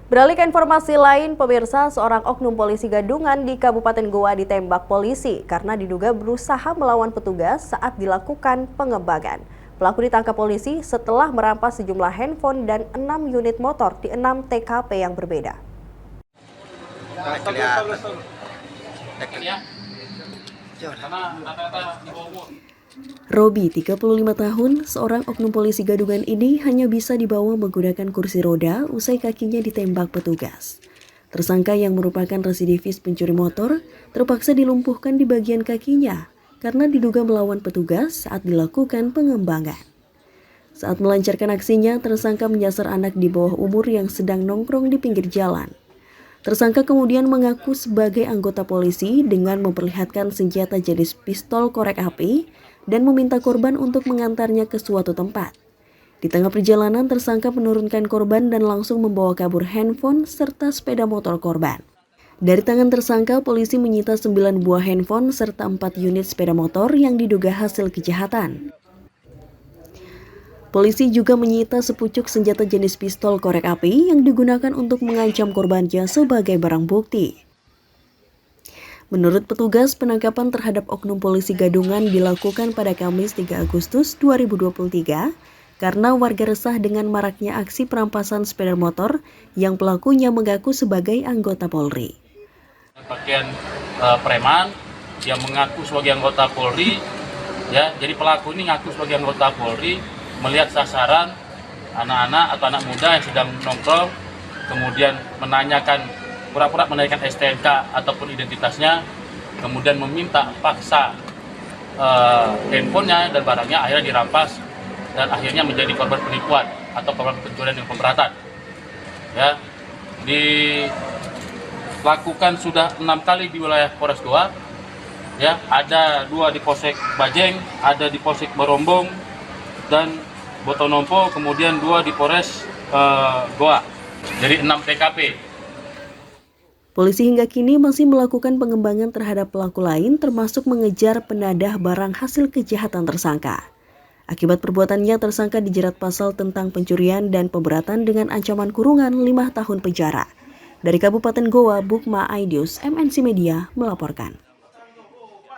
Beralih ke informasi lain, pemirsa, seorang oknum polisi Gadungan di Kabupaten Goa ditembak polisi karena diduga berusaha melawan petugas saat dilakukan pengembangan. Pelaku ditangkap polisi setelah merampas sejumlah handphone dan 6 unit motor di 6 TKP yang berbeda. Robi, 35 tahun, seorang oknum polisi Gadungan ini hanya bisa dibawa menggunakan kursi roda usai kakinya ditembak petugas. Tersangka yang merupakan residivis pencuri motor terpaksa dilumpuhkan di bagian kakinya karena diduga melawan petugas saat dilakukan pengembangan. Saat melancarkan aksinya, tersangka menyasar anak di bawah umur yang sedang nongkrong di pinggir jalan. Tersangka kemudian mengaku sebagai anggota polisi dengan memperlihatkan senjata jenis pistol korek api dan meminta korban untuk mengantarnya ke suatu tempat. Di tengah perjalanan, tersangka menurunkan korban dan langsung membawa kabur handphone serta sepeda motor korban. Dari tangan tersangka, polisi menyita 9 buah handphone serta 4 unit sepeda motor yang diduga hasil kejahatan. Polisi juga menyita sepucuk senjata jenis pistol korek api yang digunakan untuk mengancam korbannya sebagai barang bukti. Menurut petugas, penangkapan terhadap oknum polisi Gadungan dilakukan pada Kamis 3 Agustus 2023 karena warga resah dengan maraknya aksi perampasan sepeda motor yang pelakunya mengaku sebagai anggota Polri. Pakaian preman yang mengaku sebagai anggota Polri, ya, jadi pelaku ini ngaku sebagai anggota Polri, melihat sasaran anak-anak atau anak muda yang sedang nongkrong, kemudian pura-pura menanyakan STNK ataupun identitasnya, kemudian meminta paksa handphonenya dan barangnya, akhirnya dirampas dan akhirnya menjadi korban penipuan atau korban pencurian yang pemberatan. Ya, dilakukan sudah 6 kali di wilayah Polres Goa. Ya, ada 2 di Polsek Bajeng, ada di Polsek Barombong dan Botonompo, kemudian 2 di Polres Goa. Jadi 6 TKP. Polisi hingga kini masih melakukan pengembangan terhadap pelaku lain termasuk mengejar penadah barang hasil kejahatan tersangka. Akibat perbuatannya, tersangka dijerat pasal tentang pencurian dan pemberatan dengan ancaman kurungan 5 tahun penjara. Dari Kabupaten Goa, Bukma Aidius, MNC Media melaporkan.